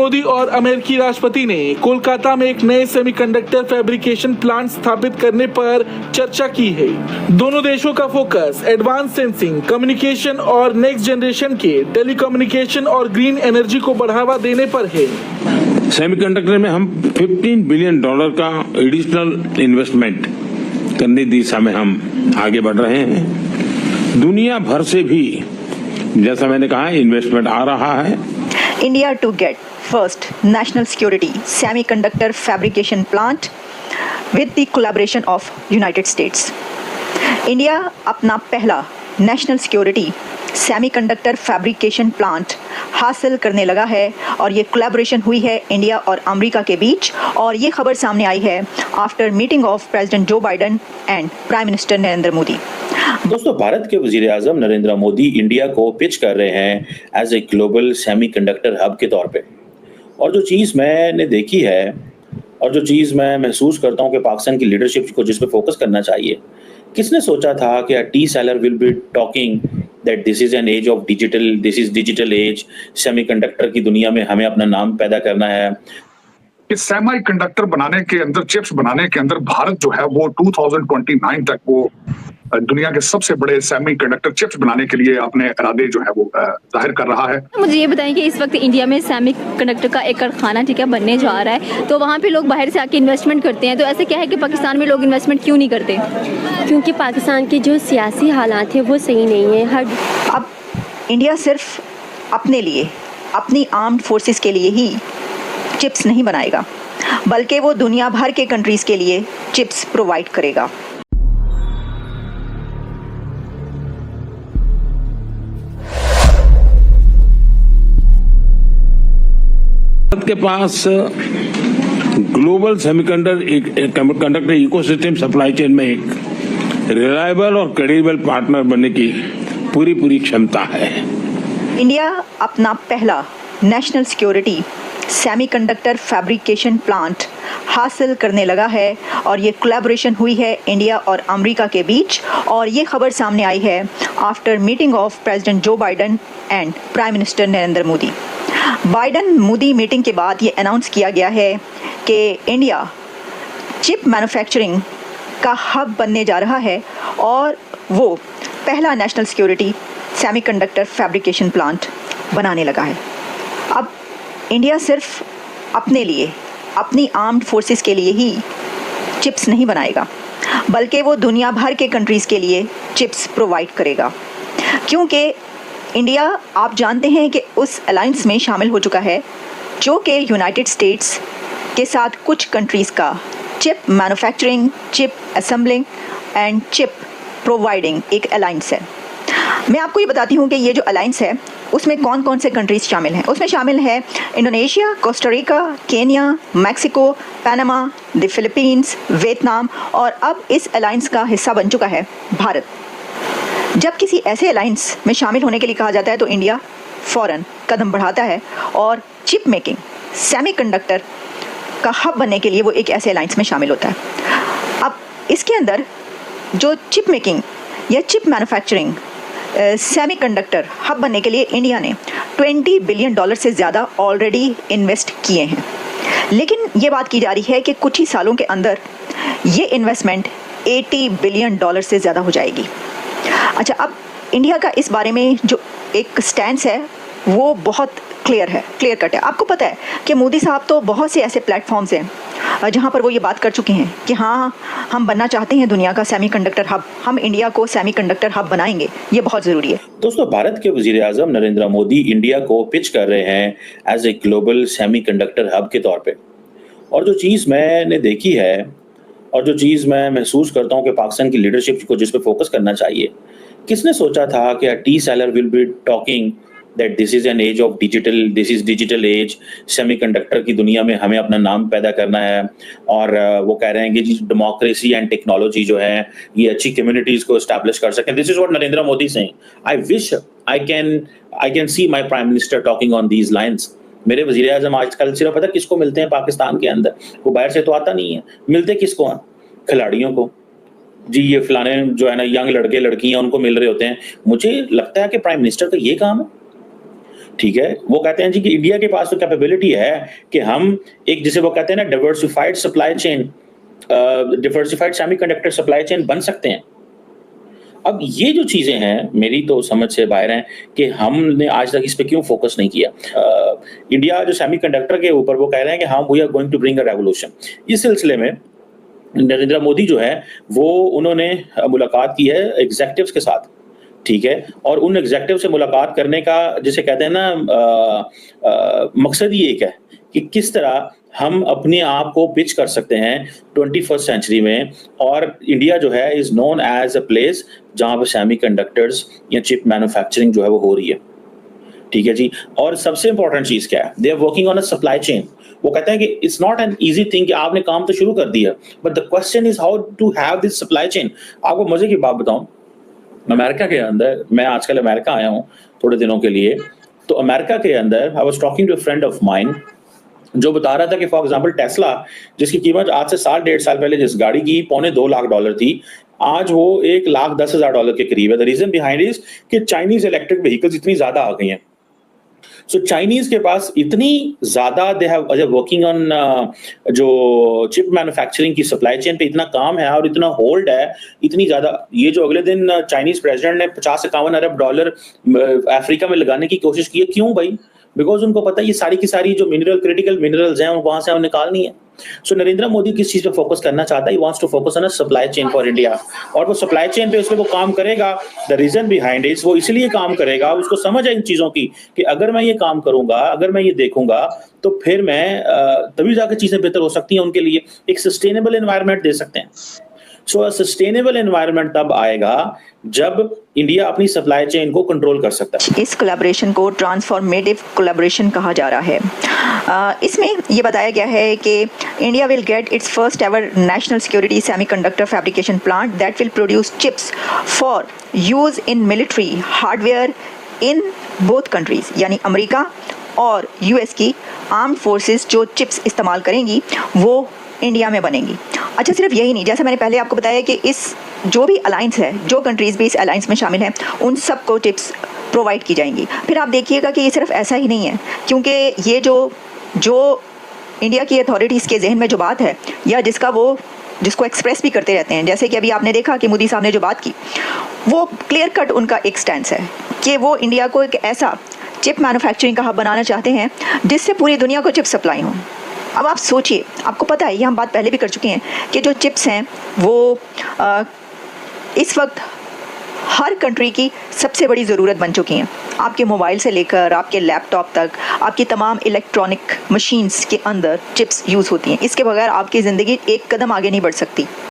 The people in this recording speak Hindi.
मोदी और अमेरिकी राष्ट्रपति ने कोलकाता में एक नए सेमीकंडक्टर फैब्रिकेशन प्लांट स्थापित करने पर चर्चा की है। दोनों देशों का फोकस एडवांस सेंसिंग, कम्युनिकेशन और नेक्स्ट जनरेशन के टेलीकम्युनिकेशन और ग्रीन एनर्जी को बढ़ावा देने पर है। सेमीकंडक्टर में हम $15 बिलियन का एडिशनल इन्वेस्टमेंट करने की दिशा में हम आगे बढ़ रहे हैं। दुनिया भर से भी, जैसा मैंने कहा, इन्वेस्टमेंट आ रहा है। India to get first national security semiconductor fabrication plant with the collaboration of United States. India अपना पहला national security semiconductor fabrication plant हासिल करने लगा है और ये कोलैबोरेशन हुई है इंडिया और अमेरिका के बीच, और ये खबर सामने आई है after meeting of President Joe Biden and Prime Minister Narendra Modi. दोस्तों, भारत के वजीर आजम नरेंद्र मोदी इंडिया को पिच कर रहे हैं as a global semiconductor hub के तौर पे। और जो चीज़ मैंने देखी है और जो चीज़ मैं महसूस करता हूँ कि पाकिस्तान की लीडरशिप को जिस पे फोकस करना चाहिए, किसने सोचा था कि tea seller will be talking that this is an age of digital, this is digital age, semiconductor की दुनिया में हमें अपना नाम पैदा करना है। इस सेमीकंडक्टर बनाने के अंदर, चिप्स बनाने के अंदर भारत जो है वो 2029 तक वो दुनिया के सबसे बड़े सेमीकंडक्टर चिप्स बनाने के लिए अपने इरादे जो है वो जाहिर कर रहा है। मुझे ये बताएं कि इस वक्त इंडिया में सेमीकंडक्टर का एक कारखाना बनने जा रहा है, तो वहाँ पे लोग बाहर से आके इन्वेस्टमेंट करते हैं, तो ऐसे क्या है कि पाकिस्तान में लोग इन्वेस्टमेंट क्यों नहीं करते? क्योंकि पाकिस्तान के जो सियासी हालात हैं वो सही नहीं है। अब इंडिया सिर्फ अपने लिए, अपनी आर्म्ड फोर्सेस के लिए ही चिप्स नहीं बनाएगा, बल्कि वो दुनिया भर के कंट्रीज के लिए चिप्स प्रोवाइड करेगा। भारत के पास global semiconductor ecosystem supply chain में एक रिलायबल और क्रेडिबल पार्टनर बनने की पूरी क्षमता है। इंडिया अपना पहला national security semiconductor fabrication plant हासिल करने लगा है और ये कोलैबोरेशन हुई है इंडिया और अमेरिका के बीच, और ये खबर सामने आई है after meeting of President Joe Biden and Prime Minister Narendra Modi. Biden Modi meeting के बाद ये अनाउंस किया गया है कि इंडिया चिप मैन्युफैक्चरिंग का हब बनने जा रहा है और वो पहला national security semiconductor fabrication plant बनाने लगा है। अब इंडिया सिर्फ अपने लिए, अपनी आर्म्ड फोर्सेस के लिए ही चिप्स नहीं बनाएगा, बल्कि वो दुनिया भर के कंट्रीज़ के लिए चिप्स प्रोवाइड करेगा, क्योंकि इंडिया, आप जानते हैं कि उस अलायंस में शामिल हो चुका है जो कि यूनाइटेड स्टेट्स के साथ कुछ कंट्रीज़ का chip manufacturing, chip assembling and chip providing एक अलायंस है। मैं आपको ये बताती हूँ कि ये जो अलायंस है उसमें कौन कौन से कंट्रीज़ शामिल हैं। उसमें शामिल है Indonesia, Costa Rica, Kenya, Mexico, Panama, the Philippines, Vietnam, और अब इस अलायंस का हिस्सा बन चुका है भारत। जब किसी ऐसे अलायंस में शामिल होने के लिए कहा जाता है तो इंडिया फ़ौरन कदम बढ़ाता है और चिप मेकिंग, सेमीकंडक्टर का हब बनने के लिए वो एक ऐसे अलायंस में शामिल होता है। अब इसके अंदर जो चिप मेकिंग या चिप मैन्युफैक्चरिंग सेमीकंडक्टर हब बनने के लिए इंडिया ने $20 बिलियन से ज़्यादा ऑलरेडी इन्वेस्ट किए हैं, लेकिन ये बात की जा रही है कि कुछ ही सालों के अंदर ये इन्वेस्टमेंट $80 बिलियन से ज़्यादा हो जाएगी। अच्छा, अब इंडिया का इस बारे में जो एक स्टैंड है वो बहुत क्लियर कट है। आपको पता है कि मोदी साहब तो बहुत से ऐसे प्लेटफॉर्म्स हैं जहां पर वो ये बात कर चुके हैं कि हाँ, हम बनना चाहते हैं दुनिया का सेमीकंडक्टर हब, हम इंडिया को सेमीकंडक्टर हब बनाएंगे, ये बहुत ज़रूरी है। दोस्तों, भारत के वजीर आजम नरेंद्र मोदी इंडिया को पिच कर रहे हैं as a global semiconductor hub के तौर पे। और जो चीज़ मैंने देखी है और जो चीज़ मैं महसूस करता हूँ कि पाकिस्तान की लीडरशिप को जिस पे फोकस करना चाहिए, किसने सोचा था कि tea seller will be talking that this is an age of digital, this is digital age, semiconductor की दुनिया में हमें अपना नाम पैदा करना है। और वो कह रहे हैं कि जी डेमोक्रेसी एंड टेक्नोलॉजी जो है ये अच्छी कम्युनिटीज को एस्टैब्लिश कर सकें। This is what Narendra Modi saying. I wish I can see my prime minister talking on these lines. मेरे वजीर आजम आजकल सिर्फ पता किसको मिलते हैं पाकिस्तान के अंदर, वो बाहर से तो आता नहीं है, मिलते किसको हैं? खिलाड़ियों को। जी ये फलाने जो है ना यंग लड़के लड़कियां उनको मिल रहे होते हैं। मुझे लगता है कि प्राइम मिनिस्टर का ये काम है ठीक है, वो कहते हैं जी कि इंडिया के पास तो कैपेबिलिटी है कि हम एक, जिसे वो कहते हैं ना, diversified supply chain, diversified semiconductor supply chain बन सकते हैं। अब ये जो चीजें हैं मेरी तो समझ से बाहर हैं कि हमने आज तक इस पे क्यों फोकस नहीं किया। इंडिया जो सेमीकंडक्टर के ऊपर वो कह रहे हैं कि हाँ, we are going to bring a revolution. इस सिलसिले में नरेंद्र मोदी जो है वो उन्होंने मुलाकात की है एग्जेक्टिव्स के साथ, ठीक है, और उन एग्जेक्टिव से मुलाकात करने का जिसे कहते हैं ना मकसद ही एक है कि किस तरह हम अपने आप को पिच कर सकते हैं 21st सेंचुरी में। और इंडिया जो है is known as a place जहां पर सेमीकंडक्टर्स या चिप मैन्युफैक्चरिंग जो है वो हो रही है, ठीक है जी। और सबसे इंपॉर्टेंट चीज क्या है, they are working on a supply chain. वो कहते हैं कि it's not an easy thing कि आपने काम तो शुरू कर दिया, but the question is how to have this supply chain. आपको मजे की बात बताऊं, अमेरिका के अंदर, मैं आजकल अमेरिका आया हूं थोड़े दिनों के लिए, तो अमेरिका के अंदर I was talking to a friend of mine जो बता रहा था कि फॉर एग्जांपल टेस्ला, जिसकी कीमत आज से 1.5 साल पहले जिस गाड़ी की $2.25 लाख थी, आज वो $1,10,000 के करीब है। द रीजन बिहाइंड इज कि चाइनीज इलेक्ट्रिक व्हीकल्स इतनी ज्यादा आ गई हैं। सो चाइनीज के पास इतनी ज्यादा दे हैव वर्किंग ऑन जो चिप मैन्युफैक्चरिंग की सप्लाई चेन पे इतना काम है और इतना होल्ड है, इतनी ज्यादा, ये जो अगले दिन चाइनीज प्रेसिडेंट ने 50-51 अरब डॉलर अफ्रीका में लगाने की कोशिश की है। क्यों भाई? बिकॉज उनको पता है ये सारी की सारी जो क्रिटिकल मिनरल्स हैं वहां से हमें निकालनी है। सो नरेंद्र मोदी किस चीज पे फोकस करना चाहता है? He wants to focus on a supply chain for India, और वो सप्लाई चेन पे उसमें वो काम करेगा। द रीजन बिहाइंड इज वो इसलिए काम करेगा, उसको समझ है इन चीजों की कि अगर मैं ये काम करूंगा, अगर मैं ये देखूंगा, तो फिर मैं तभी जाकर चीजें बेहतर हो सकती हैं उनके लिए, एक सस्टेनेबल एनवायरनमेंट दे सकते हैं। सो सस्टेनेबल एनवायरनमेंट तब आएगा जब इंडिया अपनी सप्लाई चेन को कंट्रोल कर सकता है। इस कोलैबोरेशन को ट्रांसफॉर्मेटिव कोलैबोरेशन कहा जा रहा है। इसमें ये बताया गया है कि India will get it's first ever national security semiconductor fabrication plant that will produce chips for use in military hardware in both countries, यानी अमेरिका और यूएस की आर्म्ड फोर्सेस जो चिप्स इस्तेमाल करेंगी वो इंडिया में बनेंगी। अच्छा, सिर्फ यही नहीं, जैसे मैंने पहले आपको बताया कि इस जो भी अलायंस है, जो कंट्रीज़ भी इस अलायंस में शामिल हैं, उन सबको टिप्स प्रोवाइड की जाएंगी। फिर आप देखिएगा कि ये सिर्फ ऐसा ही नहीं है, क्योंकि ये जो इंडिया की अथॉरिटीज़ के जहन में जो बात है, या जिसको एक्सप्रेस भी करते रहते हैं, जैसे कि अभी आपने देखा कि मोदी साहब ने जो बात की, वो क्लियर कट उनका एक स्टैंस है कि वो इंडिया को एक ऐसा चिप मैन्युफैक्चरिंग का हब बनाना चाहते हैं जिससे पूरी दुनिया को चिप सप्लाई हों। अब आप सोचिए, आपको पता है, ये हम बात पहले भी कर चुके हैं कि जो चिप्स हैं वो इस वक्त हर कंट्री की सबसे बड़ी ज़रूरत बन चुकी हैं। आपके मोबाइल से लेकर आपके लैपटॉप तक, आपकी तमाम इलेक्ट्रॉनिक मशीन्स के अंदर चिप्स यूज़ होती हैं। इसके बगैर आपकी ज़िंदगी एक कदम आगे नहीं बढ़ सकती।